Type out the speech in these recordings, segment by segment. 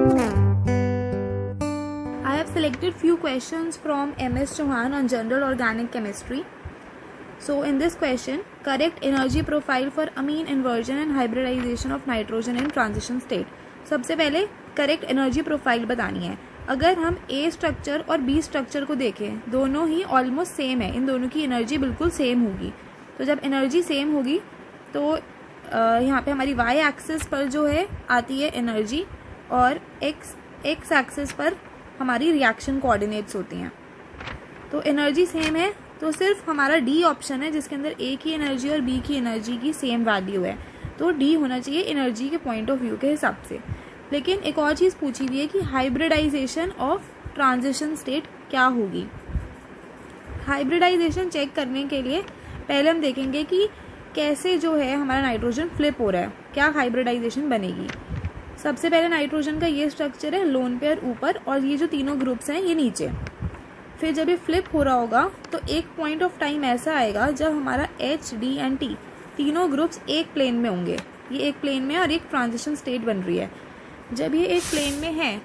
I have selected few questions from MS Chauhan on general organic chemistry. So in this question, correct energy profile for amine inversion and hybridization of nitrogen in transition state. सबसे पहले correct energy profile बतानी है. अगर हम ए structure और B structure को देखें, दोनों ही ऑलमोस्ट सेम है, इन दोनों की एनर्जी बिल्कुल सेम होगी. तो जब एनर्जी सेम होगी तो यहाँ पे हमारी वाई एक्सिस पर जो है आती है एनर्जी और एक्स एक्सिस पर हमारी रिएक्शन कोऑर्डिनेट्स होती हैं. तो एनर्जी सेम है तो सिर्फ हमारा डी ऑप्शन है जिसके अंदर ए की एनर्जी और बी की एनर्जी की सेम वैल्यू है. तो डी होना चाहिए एनर्जी के पॉइंट ऑफ व्यू के हिसाब से. लेकिन एक और चीज़ पूछी हुई है कि हाइब्रिडाइजेशन ऑफ ट्रांजिशन स्टेट क्या होगी. हाइब्रिडाइजेशन चेक करने के लिए पहले हम देखेंगे कि कैसे जो है हमारा नाइट्रोजन फ्लिप हो रहा है, क्या हाइब्रिडाइजेशन बनेगी. सबसे पहले नाइट्रोजन का ये स्ट्रक्चर है, लोन पेयर ऊपर और ये जो तीनों ग्रुप्स हैं ये नीचे. फिर जब ये फ्लिप हो रहा होगा तो एक पॉइंट ऑफ टाइम ऐसा आएगा जब हमारा एच डी एंड टी तीनों ग्रुप्स एक प्लेन में होंगे. ये एक प्लेन में और एक ट्रांजिशन स्टेट बन रही है. जब ये एक प्लेन में है,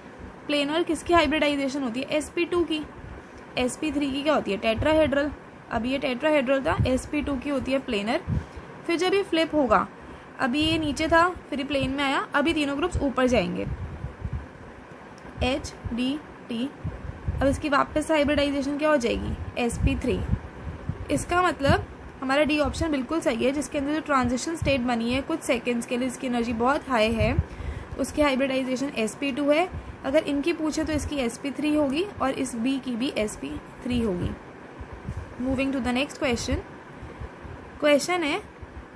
प्लेनर किसकी हाइब्रिडाइजेशन होती है? sp2 की. sp3 की क्या होती है? टेट्राहेड्रल. अब ये टेट्राहेड्रल था, sp2 की होती है प्लेनर. फिर जब ये फ्लिप होगा, अभी ये नीचे था फिर ये प्लेन में आया, अभी तीनों ग्रुप्स ऊपर जाएंगे एच डी टी. अब इसकी वापस हाइब्रिडाइजेशन क्या हो जाएगी? sp3. इसका मतलब हमारा डी ऑप्शन बिल्कुल सही है, जिसके अंदर जो ट्रांजिशन स्टेट बनी है कुछ सेकंड्स के लिए, जिसकी एनर्जी बहुत हाई है, उसकी हाइब्रिडाइजेशन sp2 है. अगर इनकी पूछे तो इसकी sp3 होगी और इस बी की भी sp3 होगी. Moving to the next question. Question है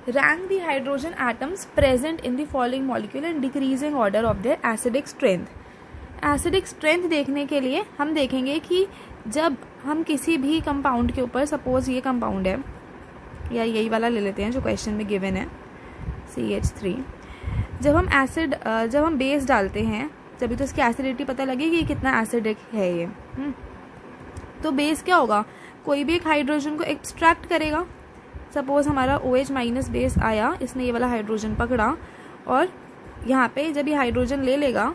rank the hydrogen atoms present in the following molecule in decreasing order of their acidic strength. Acidic strength देखने के लिए हम देखेंगे कि जब हम किसी भी कंपाउंड के ऊपर, सपोज ये कंपाउंड है या यही वाला ले लेते हैं जो क्वेश्चन में गिवन है CH3, जब हम बेस डालते हैं जब तो इसकी एसिडिटी पता लगेगी कितना एसिडिक है ये. तो बेस क्या होगा? कोई भी एक हाइड्रोजन को एक्सट्रैक्ट करेगा. सपोज हमारा OH माइनस बेस आया, इसने ये वाला हाइड्रोजन पकड़ा और यहाँ पे जब ये हाइड्रोजन ले लेगा,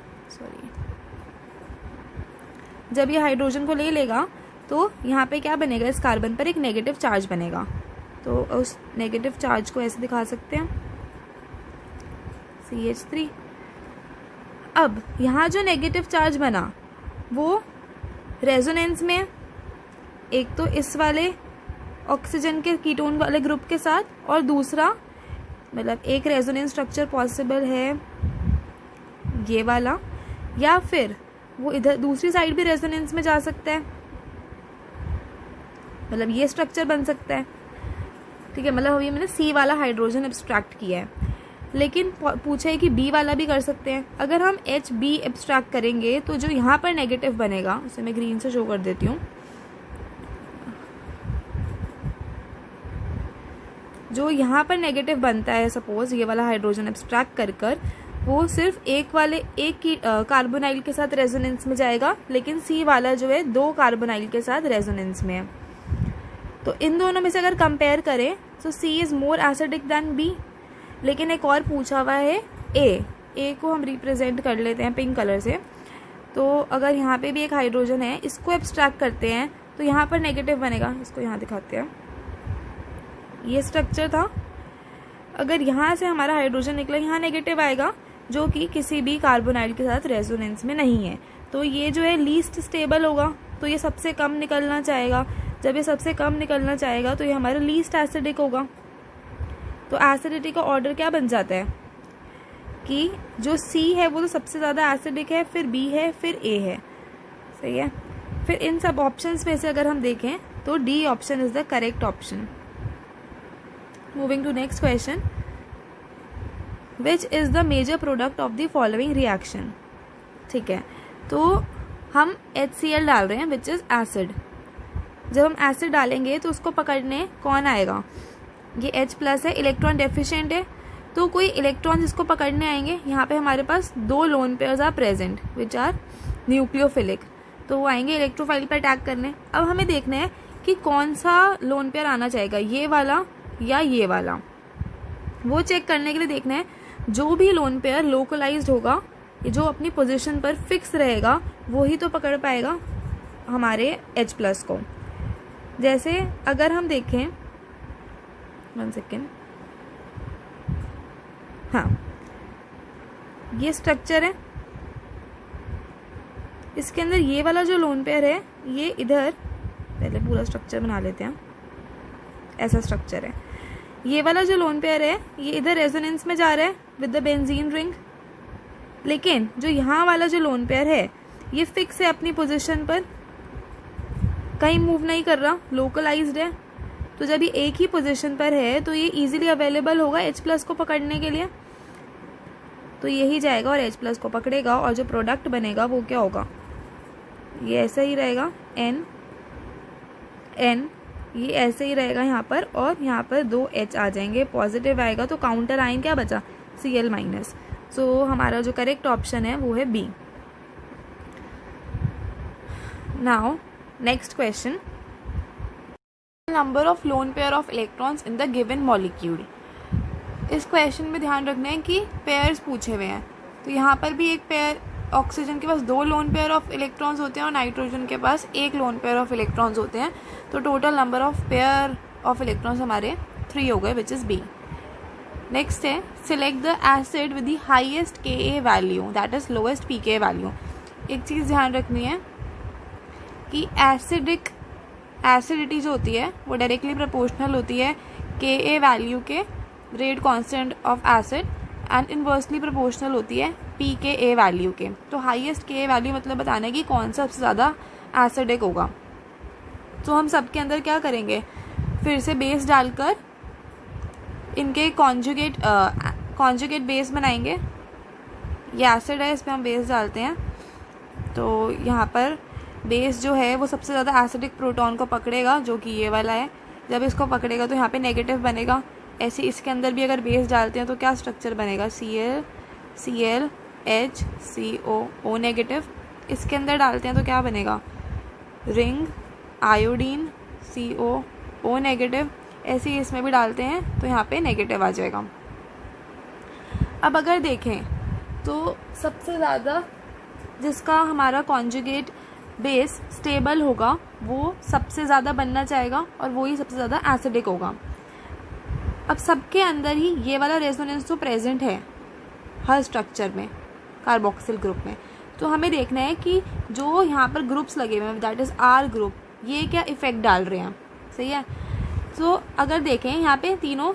जब ये हाइड्रोजन को ले लेगा तो यहाँ पे क्या बनेगा? इस कार्बन पर एक नेगेटिव चार्ज बनेगा. तो उस नेगेटिव चार्ज को ऐसे दिखा सकते हैं CH3. अब यहाँ जो नेगेटिव चार्ज बना वो रेजोनेंस में, एक तो इस वाले ऑक्सीजन के कीटोन वाले ग्रुप के साथ, और दूसरा मतलब एक रेजोनेंस स्ट्रक्चर पॉसिबल है ये वाला, या फिर वो इधर दूसरी साइड भी रेजोनेंस में जा सकता है, मतलब ये स्ट्रक्चर बन सकता है. ठीक है, मतलब अभी मैंने C वाला हाइड्रोजन एब्स्ट्रैक्ट किया है, लेकिन पूछा है कि B वाला भी कर सकते हैं. अगर हम HB एब्स्ट्रैक्ट करेंगे तो जो यहाँ पर नेगेटिव बनेगा, उसे मैं ग्रीन से शो कर देती हूँ, जो यहाँ पर नेगेटिव बनता है, सपोज ये वाला हाइड्रोजन एब्स्ट्रैक्ट कर वो सिर्फ एक की कार्बोनाइल के साथ रेजोनेंस में जाएगा, लेकिन C वाला जो है 2 कार्बोनाइल के साथ रेजोनेंस में है. तो इन दोनों में से अगर कंपेयर करें तो C is more acidic than B. लेकिन एक और पूछा हुआ है A को हम रिप्रेजेंट कर लेते हैं पिंक कलर से. तो अगर यहाँ पे भी एक हाइड्रोजन है, इसको एब्स्ट्रैक्ट करते हैं तो यहाँ पर नेगेटिव बनेगा. इसको यहाँ दिखाते हैं, ये स्ट्रक्चर था. अगर यहाँ से हमारा हाइड्रोजन निकला, यहाँ नेगेटिव आएगा जो कि किसी भी कार्बोनाइल के साथ रेजोनेंस में नहीं है. तो ये जो है लीस्ट स्टेबल होगा, तो ये सबसे कम निकलना चाहेगा. जब ये सबसे कम निकलना चाहेगा तो ये हमारा लीस्ट एसिडिक होगा. तो एसिडिटी का ऑर्डर क्या बन जाता है कि जो C है वो तो सबसे ज़्यादा एसिडिक है, फिर B है, फिर A है. सही है. फिर इन सब ऑप्शंस में से अगर हम देखें तो D option is the correct option. Moving to next question. Which is the major product of the following reaction. ठीक है, तो हम HCl डाल रहे हैं विच इज़ एसिड. जब हम एसिड डालेंगे तो उसको पकड़ने कौन आएगा? ये H प्लस है, इलेक्ट्रॉन डेफिशिएंट है, तो कोई इलेक्ट्रॉन जिसको पकड़ने आएंगे, यहाँ पे हमारे पास 2 lone pairs are present which are nucleophilic, तो वो आएंगे इलेक्ट्रोफाइल पर अटैक करने. अब हमें देखना है कि कौन सा लोन पेयर आना चाहेगा, ये वाला या ये वाला. वो चेक करने के लिए देखना है जो भी लोन पेयर लोकलाइज्ड होगा ये जो अपनी पोजीशन पर फिक्स रहेगा वो ही तो पकड़ पाएगा हमारे H+ को। जैसे अगर हम देखें 1 सेकेंड, हाँ ये स्ट्रक्चर है, इसके अंदर ये वाला जो लोन पेयर है ये इधर, पहले पूरा स्ट्रक्चर बना लेते हैं, ऐसा स्ट्रक्चर है। ये वाला जो लोन पेयर है ये इधर रेजोनेंस में जा रहा है विद द बेंजीन रिंग, लेकिन जो यहाँ वाला जो लोन पेयर है ये फिक्स है अपनी पोजीशन पर, कहीं मूव नहीं कर रहा, लोकलाइज्ड है। तो जब ये एक ही पोजीशन पर है तो ये इजीली अवेलेबल होगा H+ को पकड़ने के लिए, तो यही जाएगा और H+ को पकड़ेगा और जो प्रोडक्ट बनेगा वो क्या होगा, ये ऐसा ही रहेगा N, ये ऐसे ही रहेगा यहाँ पर, और यहाँ पर 2 H आ जाएंगे, पॉजिटिव आएगा तो काउंटर आयन क्या बचा, Cl-। सो हमारा जो करेक्ट ऑप्शन है वो है B। Now next question, number of lone pair of electrons in the given molecule. इस क्वेश्चन में ध्यान रखना है कि पेयर्स पूछे हुए हैं, तो यहाँ पर भी एक पेयर, ऑक्सीजन के पास 2 लोन पेयर ऑफ इलेक्ट्रॉन्स होते हैं और नाइट्रोजन के पास 1 लोन पेयर ऑफ इलेक्ट्रॉन्स होते हैं, तो total number of pair of electrons हमारे 3 हो गए, विच इज़ बी। नेक्स्ट है, select the acid with the highest Ka value that is lowest pK value. एक चीज़ ध्यान रखनी है कि एसिडिटी जो होती है वो डायरेक्टली प्रोपोर्शनल होती है Ka वैल्यू के, rate constant of acid, and inversely proportional होती है pKa वैल्यू के। तो हाईएस्ट Ka वैल्यू मतलब बताना है कि कौन सा सबसे ज़्यादा एसिडिक होगा। तो हम सबके अंदर क्या करेंगे, फिर से बेस डालकर इनके कॉन्जुगेट बेस बनाएंगे। ये एसिड है, इस पर हम बेस डालते हैं, तो यहाँ पर बेस जो है वो सबसे ज़्यादा एसिडिक प्रोटॉन को पकड़ेगा जो कि ये वाला है। जब इसको पकड़ेगा तो यहाँ पे नेगेटिव बनेगा। ऐसे इसके अंदर भी अगर बेस डालते हैं तो क्या स्ट्रक्चर बनेगा, Cl H CO O negative. इसके अंदर डालते हैं तो क्या बनेगा, ring iodine CO O negative. ऐसे ही इसमें भी डालते हैं तो यहाँ पे नेगेटिव आ जाएगा। अब अगर देखें तो सबसे ज़्यादा जिसका हमारा कॉन्जुगेट बेस स्टेबल होगा वो सबसे ज़्यादा बनना चाहेगा और वो ही सबसे ज़्यादा एसिडिक होगा। अब सबके अंदर ही ये वाला रेजोनेंस तो प्रेजेंट है हर स्ट्रक्चर में, कार्बोक्सिल ग्रुप में। तो हमें देखना है कि जो यहाँ पर ग्रुप्स लगे हुए हैं दैट इज़ R ग्रुप, ये क्या इफेक्ट डाल रहे हैं, सही है। तो अगर देखें यहाँ पे तीनों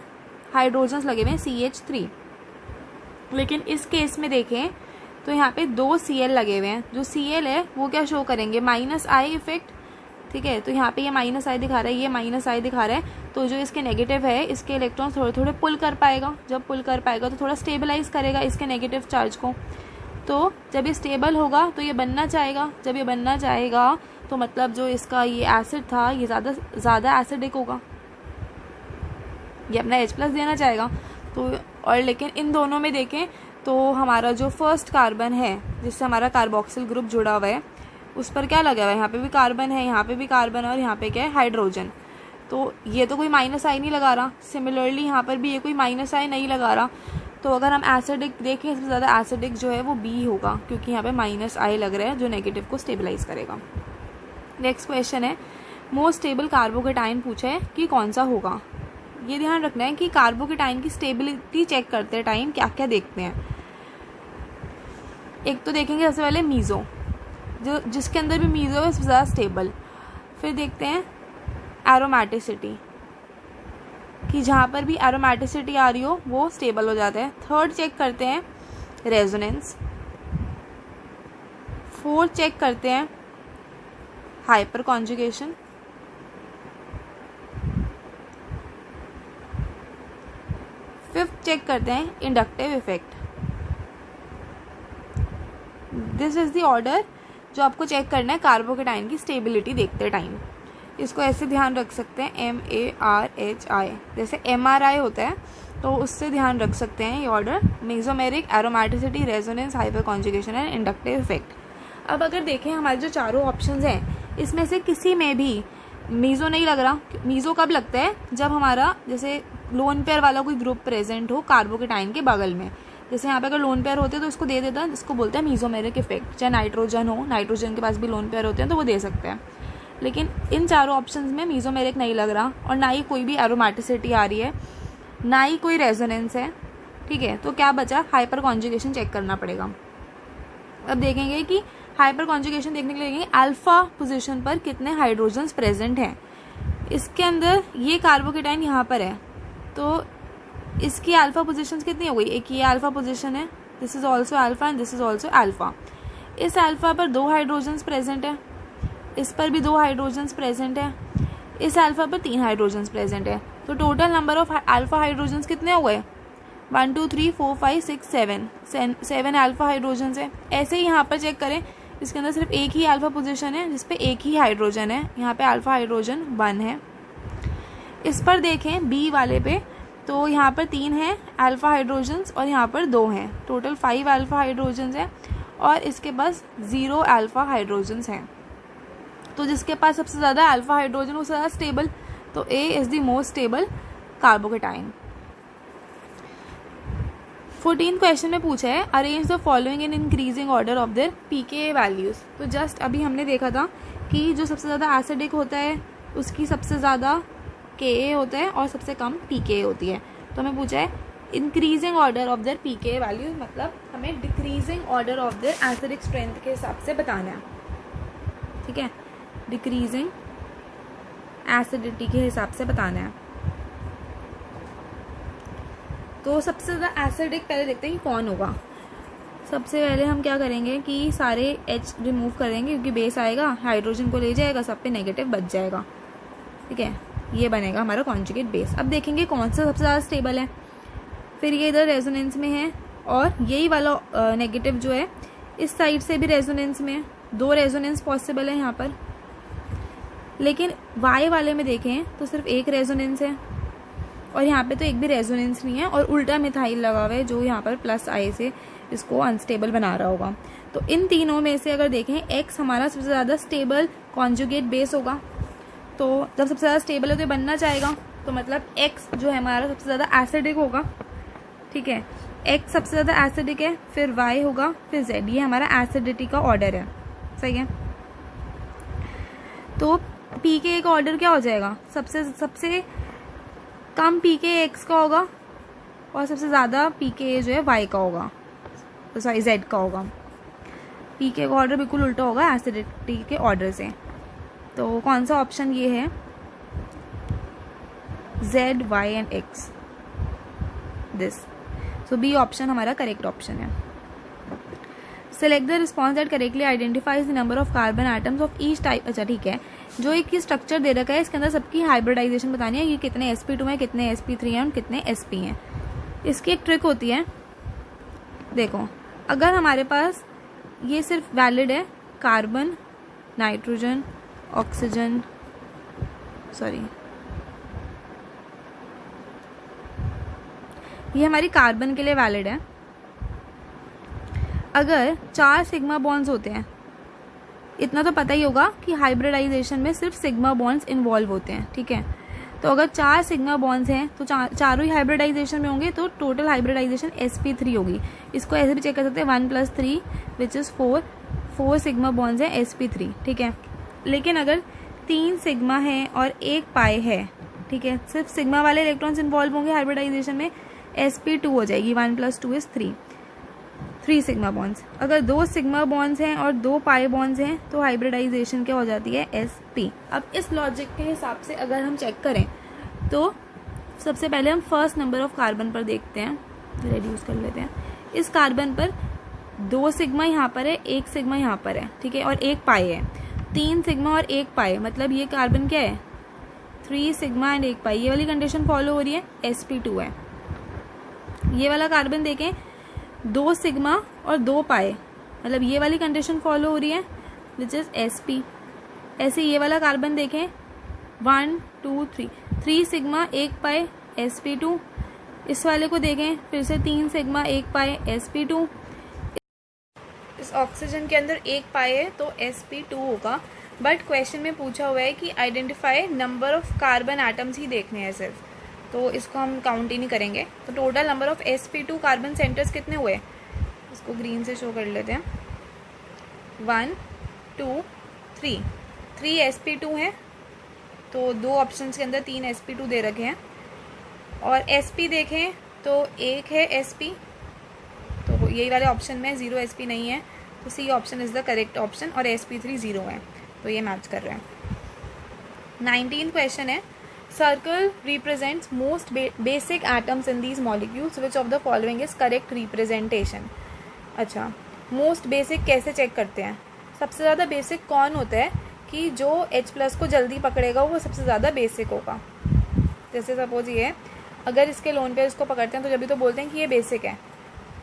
हाइड्रोजन्स लगे हुए हैं CH3, लेकिन इस केस में देखें तो यहाँ पे 2 Cl लगे हुए हैं। जो Cl है वो क्या शो करेंगे, -I इफेक्ट, ठीक है। तो यहाँ पे ये -I दिखा रहा है, ये -I दिखा रहा है, तो जो इसके नेगेटिव है इसके इलेक्ट्रॉन थोड़े थोड़े पुल कर पाएगा। जब पुल कर पाएगा तो थोड़ा स्टेबलाइज करेगा इसके नेगेटिव चार्ज को। तो जब ये स्टेबल होगा तो ये बनना चाहेगा, जब ये बनना चाहेगा तो मतलब जो इसका ये एसिड था ये ज़्यादा एसिडिक होगा, ये अपना H+ देना चाहेगा। तो और लेकिन इन दोनों में देखें तो हमारा जो फर्स्ट कार्बन है जिससे हमारा कार्बोक्सिल ग्रुप जुड़ा हुआ है उस पर क्या लगा हुआ है, यहाँ पे भी कार्बन है, यहाँ पे भी कार्बन है और यहाँ पे क्या है, हाइड्रोजन। तो ये तो कोई -I नहीं लगा रहा, सिमिलरली यहाँ पर भी ये कोई -I नहीं लगा रहा। तो अगर हम एसिडिक देखें सबसे ज़्यादा एसिडिक जो है वो B होगा, क्योंकि यहाँ पे -I लग रहा है जो नेगेटिव को स्टेबलाइज करेगा। नेक्स्ट क्वेश्चन है, मोस्ट स्टेबल कार्बोकेटाइन पूछा है कि कौन सा होगा। ये ध्यान रखना है कि कार्बोकेटाइन की स्टेबिलिटी चेक करते टाइम क्या क्या देखते हैं। एक तो देखेंगे सबसे पहले मीज़ो, जो जिसके अंदर भी मीज़ो है सबसे ज़्यादा स्टेबल। फिर देखते हैं एरोमेटिसिटी, कि जहाँ पर भी एरोमेटिसिटी आ रही हो वो स्टेबल हो जाता है। थर्ड चेक करते हैं रेजोनेंस। फोर्थ चेक करते हैं हाइपर कॉन्जुगेशन। फिफ्थ चेक करते हैं inductive effect. This is the order जो आपको चेक करना है कार्बोकेटाइन की स्टेबिलिटी देखते टाइम। इसको ऐसे ध्यान रख सकते हैं MARHI, जैसे MRI होता है तो उससे ध्यान रख सकते हैं ये order, mesomeric, aromaticity, resonance, hyper conjugation and inductive effect. अब अगर देखें हमारे जो चारों ऑप्शंस हैं इसमें से किसी में भी मीज़ो नहीं लग रहा। मीज़ो कब लगता है, जब हमारा जैसे लोन पेयर वाला कोई ग्रुप प्रेजेंट हो कार्बोकेटाइन के बगल में, जैसे यहाँ पे अगर लोन पेयर होते हैं तो इसको दे देता है, जिसको बोलते हैं मीजोमेरिक इफेक्ट। चाहे नाइट्रोजन हो, नाइट्रोजन के पास भी लोन पेयर होते हैं तो वो दे सकते हैं। लेकिन इन चारों ऑप्शंस में मीजोमेरिक नहीं लग रहा और ना ही कोई भी एरोमेटिसिटी आ रही है, ना ही कोई रेजोनेंस है, ठीक है। तो क्या बचा, हाइपर कॉन्जुगेशन चेक करना पड़ेगा। अब देखेंगे कि हाइपर कॉन्जुगेशन देखने के लिए देखेंगे अल्फा पोजीशन पर कितने हाइड्रोजन्स प्रेजेंट हैं। इसके अंदर ये कार्बोकेटाइन यहाँ पर है तो इसकी अल्फा पोजीशंस कितनी हो गई, एक ये अल्फा पोजीशन है, this is also alpha and this is also alpha. इस अल्फा पर 2 हाइड्रोजन्स प्रेजेंट है, इस पर भी 2 हाइड्रोजन्स प्रेजेंट है, इस अल्फा पर 3 हाइड्रोजन्स प्रेजेंट है। तो total number of alpha hydrogens कितने हो गए, 1 2 3 4 5 6 7 अल्फा हाइड्रोजन्स है। ऐसे ही यहाँ पर चेक करें, इसके अंदर सिर्फ एक ही अल्फा पोजीशन है जिसपे एक ही हाइड्रोजन है, यहाँ पे अल्फा हाइड्रोजन 1 है। इस पर देखें बी वाले पे तो यहाँ पर 3 है अल्फा हाइड्रोजन्स और यहाँ पर 2 हैं, टोटल 5 अल्फा हाइड्रोजन्स है और इसके पास 0 अल्फा हाइड्रोजन्स हैं। तो जिसके पास सबसे ज़्यादा अल्फा हाइड्रोजन वो ज़्यादा स्टेबल, तो A is the most stable carbocation. 14 question में पूछा है arrange the following in increasing order of their pK values. तो जस्ट अभी हमने देखा था कि जो सबसे ज़्यादा एसिडिक होता है उसकी सबसे ज़्यादा के होता है और सबसे कम पीके होती है। तो हमें पूछा है increasing order of their pK values, मतलब हमें decreasing order of their acidic strength के हिसाब से बताना है, ठीक है, डिक्रीजिंग एसिडिटी के हिसाब से बताना है। तो सबसे ज़्यादा एसिडिक पहले देखते हैं कि कौन होगा। सबसे पहले हम क्या करेंगे कि सारे H रिमूव करेंगे क्योंकि बेस आएगा, हाइड्रोजन को ले जाएगा, सब पे नेगेटिव बच जाएगा, ठीक है, ये बनेगा हमारा कॉन्जुगेट बेस। अब देखेंगे कौन सा सबसे ज़्यादा स्टेबल है। फिर ये इधर रेजोनेंस में है और यही वाला नेगेटिव जो है इस साइड से भी रेजोनेंस में है, 2 रेजोनेंस पॉसिबल है यहाँ पर। लेकिन वाई वाले में देखें तो सिर्फ एक रेजोनेंस है और यहाँ पे तो एक भी रेजोनेंस नहीं है और उल्टा मिथाइल लगा हुआ है जो यहाँ पर प्लस आई से इसको अनस्टेबल बना रहा होगा। तो इन तीनों में से अगर देखें एक्स हमारा सबसे ज़्यादा स्टेबल कॉन्जुगेट बेस होगा। तो जब सबसे ज़्यादा स्टेबल है तो ये बनना चाहेगा, तो मतलब एक्स जो है हमारा सबसे ज़्यादा एसिडिक होगा, ठीक है, एक्स सबसे ज़्यादा एसिडिक है, फिर वाई होगा, फिर जेड, ये हमारा एसिडिटी का ऑर्डर है, सही है। तो पी के का ऑर्डर क्या हो जाएगा, सबसे कम पी के एक्स का होगा और सबसे ज़्यादा पी के जो है वाई का होगा, तो सॉरी जेड का होगा। पी के का ऑर्डर बिल्कुल उल्टा होगा एसिडिटी के ऑर्डर से। तो कौन सा ऑप्शन ये है, Z Y and X, this. So B option हमारा करेक्ट ऑप्शन है। Select the response that correctly identifies the number of carbon atoms of each type. अच्छा ठीक है, जो एक स्ट्रक्चर दे रखा है इसके अंदर सबकी हाइब्रिडाइजेशन बतानी है, ये कितने sp2 हैं, कितने sp3 हैं और कितने sp हैं। इसकी एक ट्रिक होती है, देखो अगर हमारे पास ये सिर्फ वैलिड है कार्बन, नाइट्रोजन, ऑक्सीजन, सॉरी ये हमारी कार्बन के लिए वैलिड है। अगर 4 सिग्मा बॉन्ड्स होते हैं, इतना तो पता ही होगा कि हाइब्रिडाइजेशन में सिर्फ सिग्मा बॉन्ड्स इन्वॉल्व होते हैं, ठीक है। तो अगर 4 सिग्मा बॉन्ड्स हैं तो चारों ही हाइब्रिडाइजेशन में होंगे, तो टोटल हाइब्रिडाइजेशन sp3 होगी। इसको ऐसे भी चेक कर सकते हैं 1 + 3 विच इज़ 4 सिग्मा बॉन्ड्स हैं sp3, ठीक है। लेकिन अगर 3 सिग्मा है और 1 पाई है, ठीक है, सिर्फ सिग्मा वाले इलेक्ट्रॉन्स इन्वॉल्व होंगे हाइब्रिडाइजेशन में, sp2 हो जाएगी, 1 + 2 = 3 सिग्मा बॉन्ड्स। अगर 2 सिग्मा बॉन्ड्स हैं और 2 पाई बॉन्ड्स हैं तो हाइब्रिडाइजेशन क्या हो जाती है, sp। अब इस लॉजिक के हिसाब से अगर हम चेक करें तो सबसे पहले हम फर्स्ट नंबर ऑफ कार्बन पर देखते हैं, रेड्यूस कर लेते हैं। इस कार्बन पर 2 सिग्मा यहाँ पर है, 1 सिग्मा यहाँ पर है, ठीक है, और 1 पाई है। 3 सिग्मा और 1 पाई, मतलब ये कार्बन क्या है, 3 सिग्मा एंड 1 पाई, ये वाली कंडीशन फॉलो हो रही है, sp2 है। ये वाला कार्बन देखें 2 सिग्मा और 2 पाई, मतलब ये वाली कंडीशन फॉलो हो रही है विच इज sp। ऐसे ये वाला कार्बन देखें 1 2 3 सिग्मा 1 पाई sp2। इस वाले को देखें फिर से 3 सिग्मा 1 पाई sp2। इस ऑक्सीजन के अंदर 1 पाई है तो sp2 होगा। बट क्वेश्चन में पूछा हुआ है कि identify number of carbon atoms ही देखने हैं सिर्फ, तो इसको हम काउंट ही नहीं करेंगे। तो total number of sp2 carbon centres कितने हुए, इसको ग्रीन से शो कर लेते हैं। 1 2 3 3 sp2 हैं, तो दो ऑप्शंस के अंदर 3 sp2 दे रखे हैं। और sp देखें तो एक है sp, तो यही वाले ऑप्शन में 0 sp नहीं है, तो C option is the correct option, और sp3 0 है, तो ये मैच कर रहे हैं। 19 क्वेश्चन है, circle represents most basic atoms in these molecules, which of the following is correct representation. अच्छा, मोस्ट बेसिक कैसे चेक करते हैं, सबसे ज़्यादा बेसिक कौन होता है कि जो H+ को जल्दी पकड़ेगा वो सबसे ज़्यादा बेसिक होगा। जैसे सपोज ये, अगर इसके लोन पेयर्स को पकड़ते हैं तो जब भी तो बोलते हैं कि ये बेसिक है,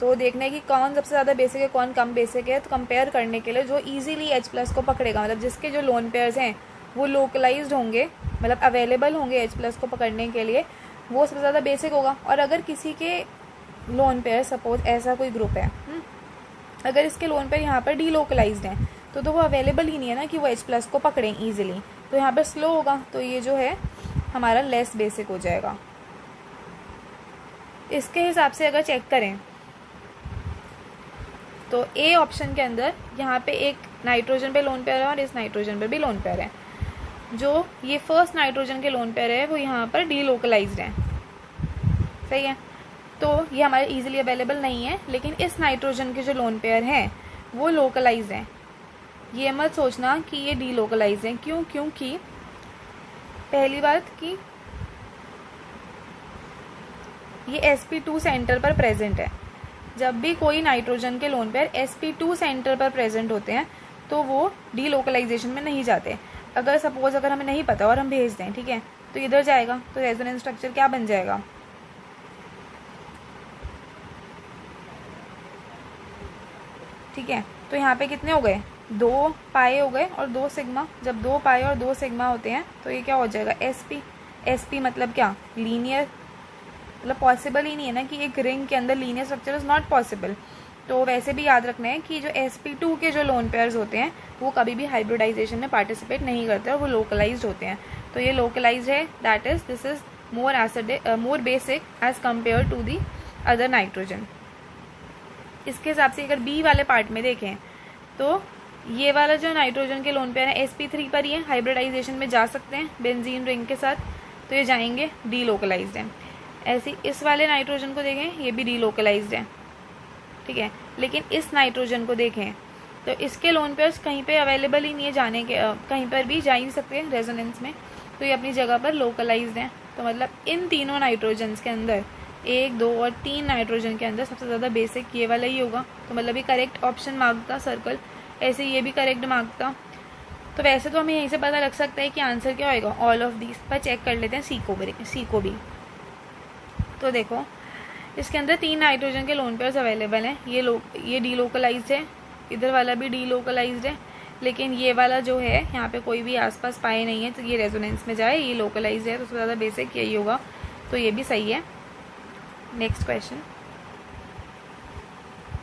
तो देखना है कि कौन सबसे ज़्यादा बेसिक है, कौन कम बेसिक है। तो कंपेयर करने के लिए जो इजीली H+ को पकड़ेगा, मतलब जिसके जो लोन पेयर्स हैं वो लोकलाइज्ड होंगे, मतलब अवेलेबल होंगे H+ को पकड़ने के लिए, वो सबसे ज़्यादा बेसिक होगा। और अगर किसी के लोन पेयर, सपोज ऐसा कोई ग्रुप है, अगर इसके लोन पेयर यहाँ पर डीलोकलाइज्ड हैं तो वो अवेलेबल ही नहीं है ना कि वो H+ को पकड़ें ईजिली, तो यहाँ पर स्लो होगा, तो ये जो है हमारा लेस बेसिक हो जाएगा। इसके हिसाब से अगर चेक करें तो ए ऑप्शन के अंदर यहाँ पे एक नाइट्रोजन पे लोन पेयर है और इस नाइट्रोजन पे भी लोन पेयर है। जो ये फर्स्ट नाइट्रोजन के लोन पेयर है वो यहाँ पर डीलोकलाइज्ड है, सही है, तो ये हमारे इजीली अवेलेबल नहीं है। लेकिन इस नाइट्रोजन के जो लोन पेयर हैं वो लोकलाइज्ड हैं। ये मत सोचना कि ये डीलोकलाइज्ड हैं, क्यों, क्योंकि पहली बात कि ये sp2 सेंटर पर प्रेजेंट है। जब भी कोई नाइट्रोजन के लोन पेयर sp2 सेंटर पर प्रेजेंट होते हैं तो वो डीलोकलाइजेशन में नहीं जाते। अगर सपोज अगर हमें नहीं पता और हम भेज दें, ठीक है, तो इधर जाएगा, तो रेजोनेंस स्ट्रक्चर क्या बन जाएगा, ठीक है। तो यहाँ पे कितने हो गए, 2 पाए हो गए और 2 सिग्मा। जब 2 पाए और 2 सिग्मा होते हैं तो ये क्या हो जाएगा, sp मतलब क्या, लीनियर, मतलब पॉसिबल ही नहीं है ना कि एक रिंग के अंदर linear structure is not possible. तो वैसे भी याद रखना है कि जो sp2 के जो लोन पेयर्स होते हैं वो कभी भी हाइब्रिडाइजेशन में पार्टिसिपेट नहीं करते और वो लोकलाइज्ड होते हैं। तो ये लोकलाइज्ड है, that is this is more basic as compare to the other nitrogen. इसके हिसाब से अगर बी वाले पार्ट में देखें तो ये वाला जो नाइट्रोजन के लोन पेयर है sp3 पर ही है, हाइब्रिडाइजेशन में जा सकते हैं बेंजीन रिंग के साथ, तो ये जाएंगे, डीलोकलाइज्ड है। ऐसे इस वाले नाइट्रोजन को देखें, ये भी डीलोकलाइज्ड है, ठीक है। लेकिन इस नाइट्रोजन को देखें तो इसके लोन पेयर्स कहीं पे अवेलेबल ही नहीं है जाने के, कहीं पर भी जा ही सकते हैं रेजोनेंस में, तो ये अपनी जगह पर लोकलाइज्ड हैं। तो मतलब इन तीनों नाइट्रोजन्स के अंदर 1, 2 और 3 नाइट्रोजन के अंदर सबसे ज़्यादा बेसिक ये वाला ही होगा, तो मतलब ये करेक्ट ऑप्शन मांगता सर्कल, ऐसे ये भी करेक्ट मांगता। तो वैसे तो हमें यहीं से पता लग सकता है कि आंसर क्या होएगा, ऑल ऑफ दीज, पर चेक कर लेते हैं सी को भी। तो देखो इसके अंदर 3 नाइट्रोजन के लोन पेयर्स अवेलेबल हैं, ये डीलोकलाइज्ड है, इधर वाला भी डीलोकलाइज्ड है, लेकिन ये वाला जो है यहाँ पे कोई भी आसपास पाए नहीं है, तो ये रेजोनेंस में जाए, ये लोकलाइज्ड है, तो सबसे ज़्यादा बेसिक यही होगा, तो ये भी सही है। Next question,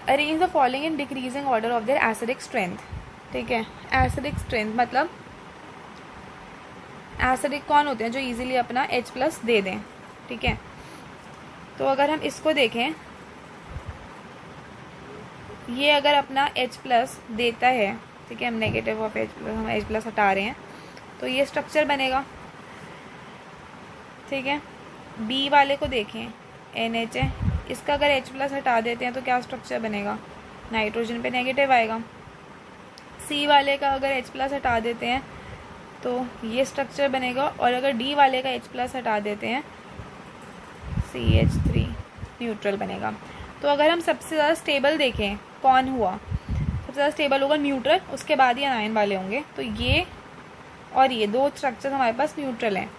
arrange the following in decreasing order of their acidic strength, ठीक है। एसिडिक स्ट्रेंथ मतलब एसिडिक कौन होते हैं, जो इजीली अपना H+ दे दें, ठीक है। तो अगर हम इसको देखें, ये अगर अपना H+ देता है, ठीक है, हम नेगेटिव ऑफ H+, हम H+ हटा रहे हैं, तो ये स्ट्रक्चर बनेगा, ठीक है। बी वाले को देखें, NH है, इसका अगर H+ हटा देते हैं तो क्या स्ट्रक्चर बनेगा, नाइट्रोजन पे नेगेटिव आएगा। सी वाले का अगर H+ हटा देते हैं तो ये स्ट्रक्चर बनेगा, और अगर डी वाले का H+ हटा देते हैं CH3 न्यूट्रल बनेगा। तो अगर हम सबसे ज़्यादा स्टेबल देखें कौन हुआ, सबसे ज़्यादा स्टेबल होगा न्यूट्रल, उसके बाद ही अनायन वाले होंगे, तो ये और ये 2 स्ट्रक्चर हमारे पास न्यूट्रल हैं।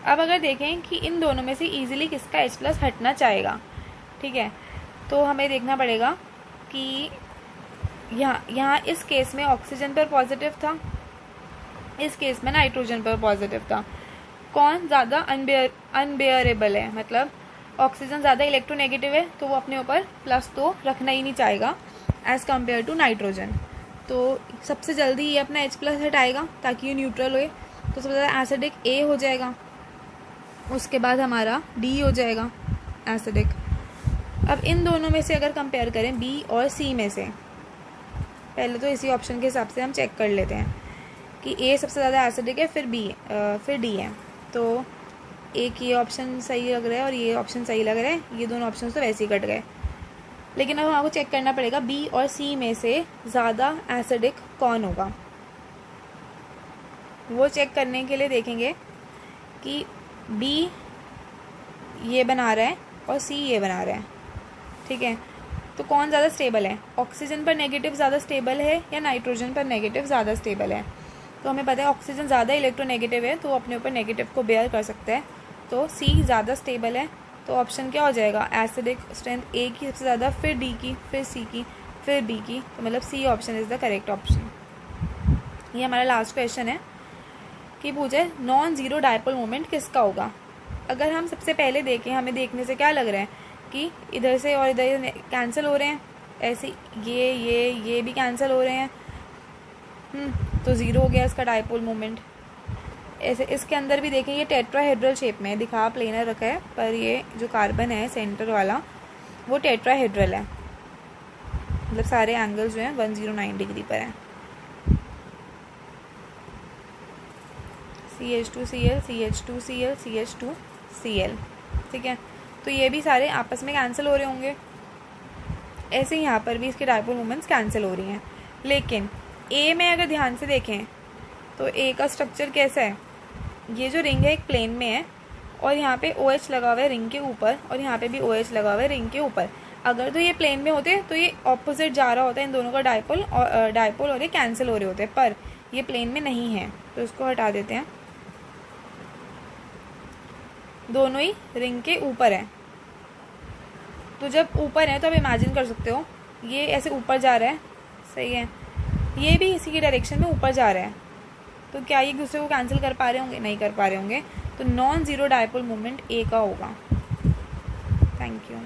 अब अगर देखें कि इन दोनों में से ईजिली किसका H+ हटना चाहेगा, ठीक है, तो हमें देखना पड़ेगा कि यहाँ इस केस में ऑक्सीजन पर पॉजिटिव था, इस केस में नाइट्रोजन पर पॉजिटिव था, कौन ज़्यादा अनबेयरेबल है, मतलब ऑक्सीजन ज़्यादा इलेक्ट्रोनेगेटिव है, तो वो अपने ऊपर प्लस तो रखना ही नहीं चाहेगा एज़ कम्पेयर टू नाइट्रोजन। तो सबसे जल्दी ये अपना H+ हटाएगा ताकि ये न्यूट्रल होए, तो सबसे ज़्यादा एसिडिक A हो जाएगा, उसके बाद हमारा डी हो जाएगा एसिडिक। अब इन दोनों में से अगर कंपेयर करें बी और सी में से, पहले तो इसी ऑप्शन के हिसाब से हम चेक कर लेते हैं कि ए सबसे ज़्यादा एसिडिक है, फिर डी है। तो एक ये ऑप्शन सही लग रहा है और ये ऑप्शन सही लग रहा है, ये दोनों ऑप्शन तो वैसे ही कट गए। लेकिन अब हमको चेक करना पड़ेगा बी और सी में से ज़्यादा एसिडिक कौन होगा। वो चेक करने के लिए देखेंगे कि बी ये बना रहा है और सी ये बना रहा है, ठीक है। तो कौन ज़्यादा स्टेबल है, ऑक्सीजन पर नेगेटिव ज़्यादा स्टेबल है या नाइट्रोजन पर नेगेटिव ज़्यादा स्टेबल है। तो हमें पता है ऑक्सीजन ज़्यादा इलेक्ट्रोनेगेटिव है, तो वो अपने ऊपर नेगेटिव को बेयर कर सकता है। तो सी ज़्यादा स्टेबल है, तो ऑप्शन क्या हो जाएगा, एसिडिक स्ट्रेंथ ए की सबसे ज़्यादा, फिर डी की, फिर सी की, फिर बी की। तो मतलब C option is the correct option. ये हमारा लास्ट क्वेश्चन है कि पूछे नॉन ज़ीरो डायपोल मोमेंट किसका होगा। अगर हम सबसे पहले देखें, हमें देखने से क्या लग रहा है कि इधर से और इधर कैंसिल हो रहे हैं, ऐसे ये भी कैंसिल हो रहे हैं, तो ज़ीरो हो गया इसका डायपोल मोमेंट। ऐसे इसके अंदर भी देखें, ये टेट्राहेड्रल शेप में दिखा, प्लेनर रखा है, पर ये जो कार्बन है सेंटर वाला वो टेट्राहेड्रल है, मतलब सारे एंगल जो हैं 109 डिग्री पर हैं। CH2Cl CH2Cl CH2Cl, ठीक है। तो ये भी सारे आपस में कैंसिल हो रहे होंगे। ऐसे ही यहाँ पर भी इसके डायपोल मोमेंट्स कैंसिल हो रही हैं। लेकिन ए में अगर ध्यान से देखें तो ए का स्ट्रक्चर कैसा है, ये जो रिंग है एक प्लेन में है और यहाँ पे OH लगा हुआ है रिंग के ऊपर और यहाँ पे भी OH लगा हुआ है रिंग के ऊपर। अगर तो ये प्लेन में होते तो ये ऑपोजिट जा रहा होता है इन दोनों का डायपोल और ये कैंसिल हो रहे होते, पर ये प्लेन में नहीं है, तो इसको हटा देते हैं। दोनों ही रिंग के ऊपर है, तो जब ऊपर है तो आप इमेजिन कर सकते हो ये ऐसे ऊपर जा रहा है, सही है, ये भी इसी की डायरेक्शन में ऊपर जा रहा है। तो क्या ये दूसरे को कैंसिल कर पा रहे होंगे, नहीं कर पा रहे होंगे। तो नॉन ज़ीरो डायपोल मोमेंट ए का होगा। Thank you.